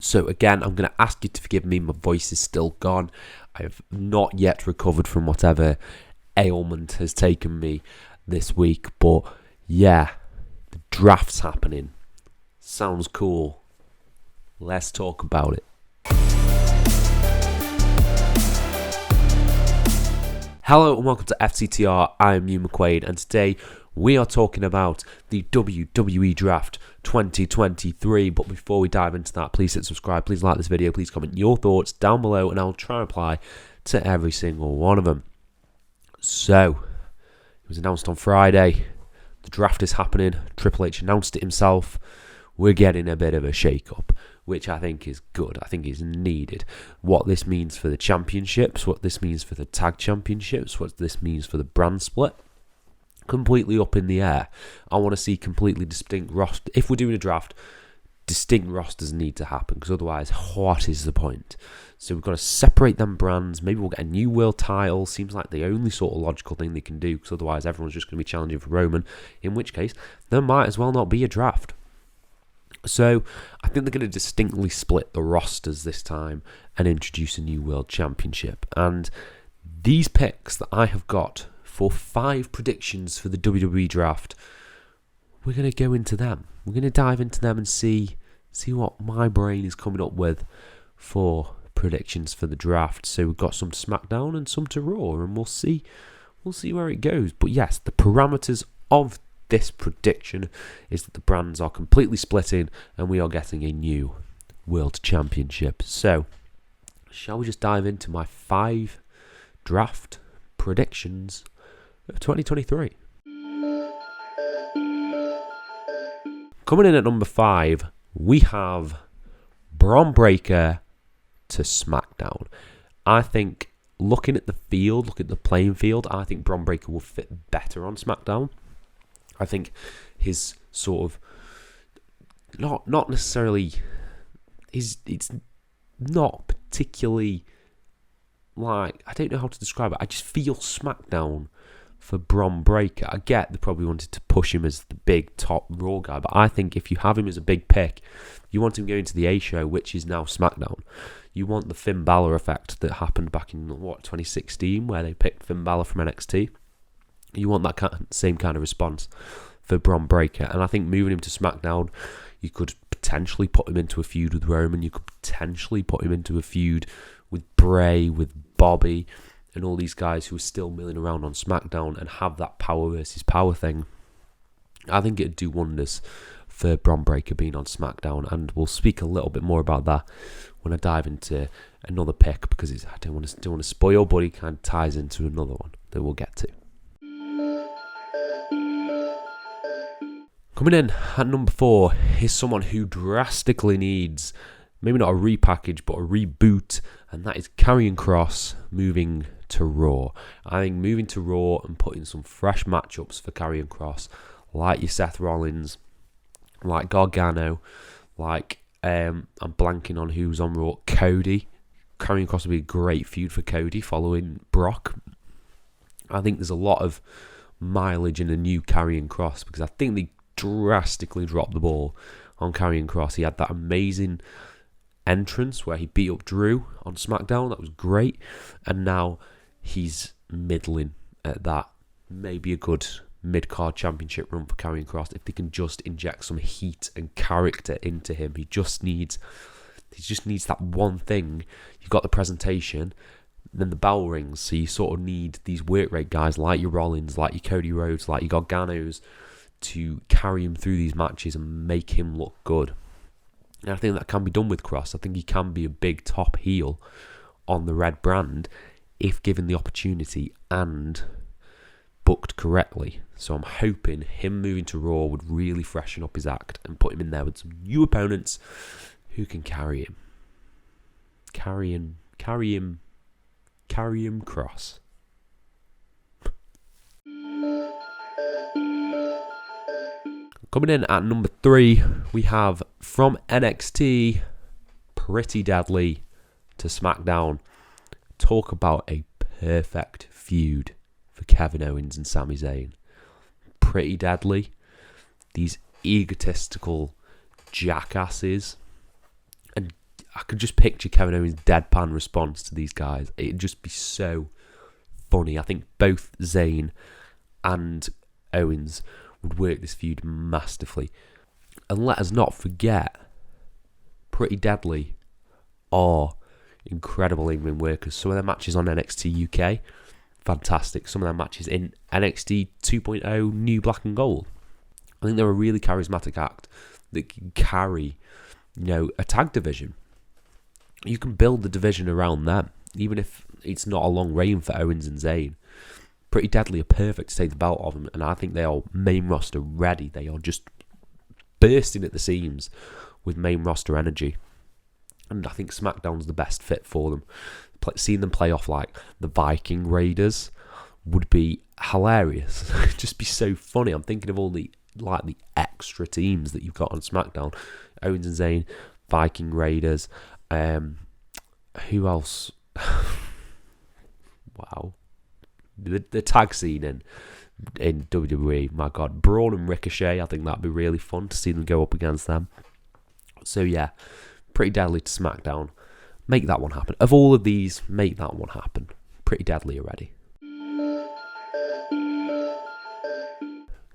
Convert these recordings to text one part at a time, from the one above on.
So again, I'm going to ask you to forgive me. My voice is still gone. I have not yet recovered from whatever ailment has taken me this week. But yeah, the draft's happening. Sounds cool. Let's talk about it. Hello and welcome to FCTR. I'm Hugh McQuaid, and today we are talking about the WWE Draft 2023. But before we dive into that, please hit subscribe, please like this video, please comment your thoughts down below, and I'll try and reply to every single one of them. So, it was announced on Friday. The draft is happening. Triple H announced it himself. We're getting a bit of a shake-up, which I think is good. I think is needed. What this means for the championships, what this means for the tag championships, what this means for the brand split, completely up in the air. I want to see completely distinct rosters. If we're doing a draft, distinct rosters need to happen, because otherwise, what is the point? So we've got to separate them brands. Maybe we'll get a new world title. Seems like the only sort of logical thing they can do, because otherwise everyone's just going to be challenging for Roman, in which case there might as well not be a draft. So I think they're going to distinctly split the rosters this time and introduce a new world championship. And these picks that I have got for 5 predictions for the WWE draft, we're going to go into them. We're going to dive into them and see what my brain is coming up with for predictions for the draft. So we've got some to SmackDown and some to Raw, and we'll see where it goes. But yes, the parameters of this prediction is that the brands are completely splitting and we are getting a new world championship. So, shall we just dive into my 5 draft predictions of 2023? Coming in at number 5, we have Bron Breakker to SmackDown. I think, looking at the playing field, I think Bron Breakker will fit better on SmackDown. I think his sort of not necessarily it's not particularly, like, I don't know how to describe it. I just feel SmackDown for Bron Breakker. I get they probably wanted to push him as the big top Raw guy, but I think if you have him as a big pick, you want him going to the A show, which is now SmackDown. You want the Finn Balor effect that happened back in 2016, where they picked Finn Balor from NXT. You want that same kind of response for Bron Breakker. And I think moving him to SmackDown, you could potentially put him into a feud with Roman. You could potentially put him into a feud with Bray, with Bobby, and all these guys who are still milling around on SmackDown, and have that power versus power thing. I think it'd do wonders for Bron Breakker being on SmackDown. And we'll speak a little bit more about that when I dive into another pick, because I don't want to spoil, but it kind of ties into another one that we'll get to. Coming in at number 4 is someone who drastically needs, maybe not a repackage, but a reboot, and that is Karrion Kross moving to Raw. I think moving to Raw and putting some fresh matchups for Karrion Kross, like your Seth Rollins, like Gargano, like, I'm blanking on who's on Raw, Cody. Karrion Kross would be a great feud for Cody following Brock. I think there's a lot of mileage in a new Karrion Kross, because I think they drastically dropped the ball on Karrion Kross. He had that amazing entrance where he beat up Drew on SmackDown. That was great. And now he's middling at that. Maybe a good mid-card championship run for Karrion Kross if they can just inject some heat and character into him. He just needs that one thing. You've got the presentation, then the bell rings, so you sort of need these work rate guys like your Rollins, like your Cody Rhodes, like your Garganos, to carry him through these matches and make him look good. And I think that can be done with Kross. I think he can be a big top heel on the red brand if given the opportunity and booked correctly. So I'm hoping him moving to Raw would really freshen up his act and put him in there with some new opponents who can carry him. Karrion Kross. Coming in at number 3, we have from NXT, Pretty Deadly to SmackDown. Talk about a perfect feud for Kevin Owens and Sami Zayn. Pretty Deadly, these egotistical jackasses. And I could just picture Kevin Owens' deadpan response to these guys. It'd just be so funny. I think both Zayn and Owens would work this feud masterfully. And let us not forget, Pretty Deadly are incredible in-ring workers. Some of their matches on NXT UK, fantastic. Some of their matches in NXT 2.0 New Black and Gold, I think they're a really charismatic act that can carry, a tag division. You can build the division around them, even if it's not a long reign for Owens and Zayn. Pretty Deadly are perfect to take the belt off them, and I think they are main roster ready. They are just bursting at the seams with main roster energy. And I think SmackDown's the best fit for them. Seeing them play off like the Viking Raiders would be hilarious. It'd just be so funny. I'm thinking of all the extra teams that you've got on SmackDown. Owens and Zayn, Viking Raiders. Who else? Wow. The tag scene in WWE, my God. Braun and Ricochet, I think that'd be really fun to see them go up against them. So yeah, Pretty Deadly to SmackDown. Make that one happen. Of all of these, make that one happen. Pretty Deadly already.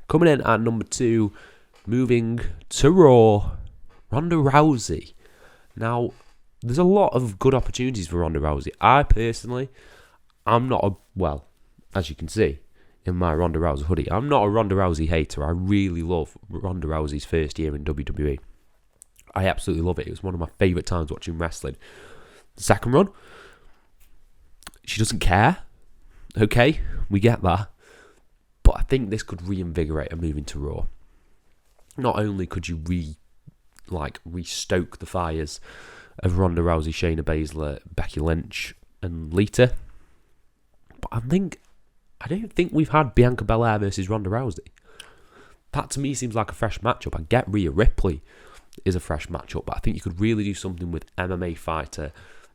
Coming in at number 2, moving to Raw, Ronda Rousey. Now, there's a lot of good opportunities for Ronda Rousey. I personally, I'm not as you can see in my Ronda Rousey hoodie, I'm not a Ronda Rousey hater. I really love Ronda Rousey's first year in WWE. I absolutely love it. It was one of my favourite times watching wrestling. The second run, she doesn't care. Okay, we get that. But I think this could reinvigorate her moving to Raw. Not only could you restoke the fires of Ronda Rousey, Shayna Baszler, Becky Lynch, and Lita, but I don't think we've had Bianca Belair versus Ronda Rousey. That to me seems like a fresh matchup. I get Rhea Ripley is a fresh matchup, but I think you could really do something with MMA fighter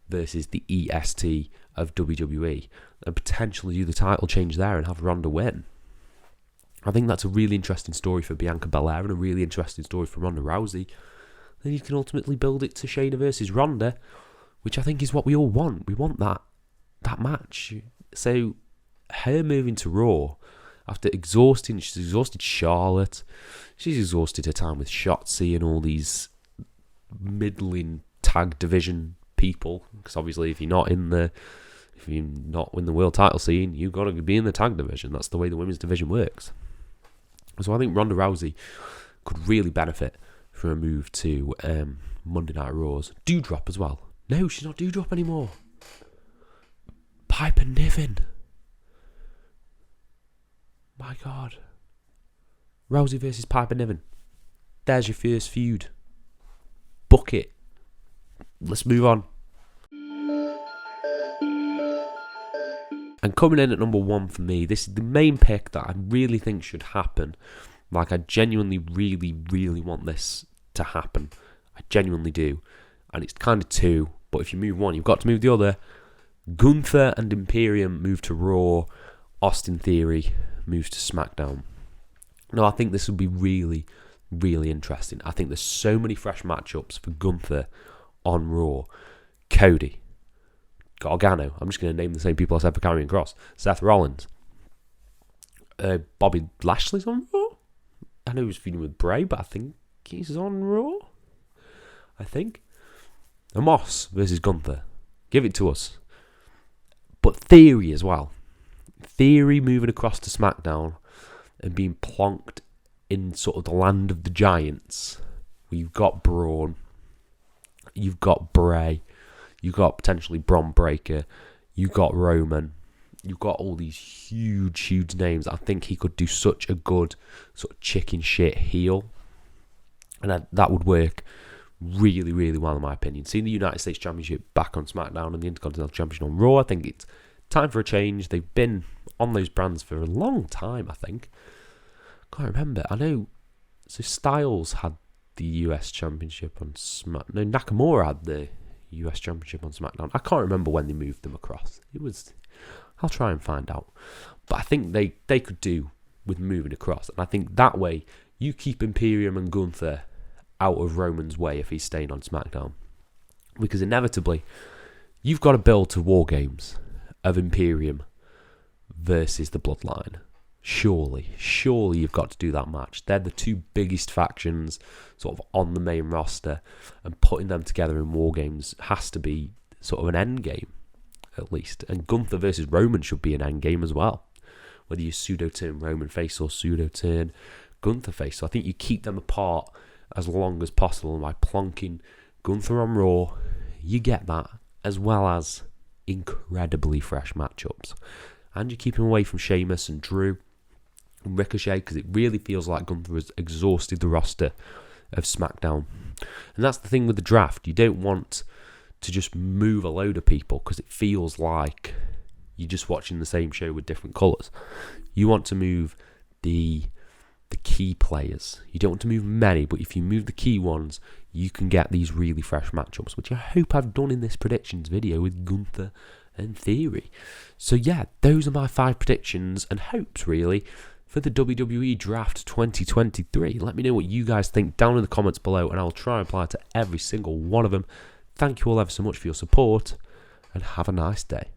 versus the EST of WWE and potentially do the title change there and have Ronda win. I think that's a really interesting story for Bianca Belair and a really interesting story for Ronda Rousey. Then you can ultimately build it to Shayna versus Ronda, which I think is what we all want. We want that match. So her moving to Raw after she's exhausted Charlotte, she's exhausted her time with Shotzi and all these middling tag division people. Because obviously, if you're not in the world title scene, you've got to be in the tag division. That's the way the women's division works. So I think Ronda Rousey could really benefit from a move to Monday Night Raw's Doudrop as well. No, she's not Doudrop anymore. Piper Niven. My God. Rousey versus Piper Niven. There's your first feud. Book it. Let's move on. And coming in at number 1 for me, this is the main pick that I really think should happen. I genuinely, really, really want this to happen. I genuinely do. And it's kind of 2, but if you move one, you've got to move the other. Gunther and Imperium move to Raw. Austin Theory moves to SmackDown. Now, I think this would be really, really interesting. I think there's so many fresh matchups for Gunther on Raw. Cody. Gargano. I'm just going to name the same people I said for Karrion Kross. Seth Rollins. Bobby Lashley's on Raw. I know he was feuding with Bray, but I think he's on Raw. I think. Amos versus Gunther. Give it to us. But Theory as well. Theory moving across to SmackDown and being plonked in sort of the land of the giants. You've got Braun. You've got Bray. You've got potentially Bron Breakker. You've got Roman. You've got all these huge, huge names. I think he could do such a good sort of chicken shit heel. And that would work really, really well in my opinion. Seeing the United States Championship back on SmackDown and the Intercontinental Championship on Raw, I think it's time for a change. They've been on those brands for a long time, I think. Can't remember. I know. So Styles had the US Championship on SmackDown. No, Nakamura had the US Championship on SmackDown. I can't remember when they moved them across. I'll try and find out. But I think they could do with moving across. And I think that way you keep Imperium and Gunther out of Roman's way if he's staying on SmackDown. Because inevitably, you've got to build to War Games of Imperium versus the Bloodline. Surely you've got to do that match. They're the two biggest factions sort of on the main roster, and putting them together in War Games has to be sort of an end game, at least. And Gunther versus Roman should be an end game as well. Whether you pseudo-turn Roman face or pseudo-turn Gunther face. So I think you keep them apart as long as possible, and by plonking Gunther on Raw, you get that, as well as incredibly fresh matchups. And you keep him away from Sheamus and Drew and Ricochet, because it really feels like Gunther has exhausted the roster of SmackDown. And that's the thing with the draft. You don't want to just move a load of people, because it feels like you're just watching the same show with different colours. You want to move the key players. You don't want to move many, but if you move the key ones, you can get these really fresh matchups, which I hope I've done in this predictions video with Gunther and Theory. So yeah, those are my 5 predictions and hopes, really, for the WWE Draft 2023. Let me know what you guys think down in the comments below, and I'll try and apply to every single one of them. Thank you all ever so much for your support, and have a nice day.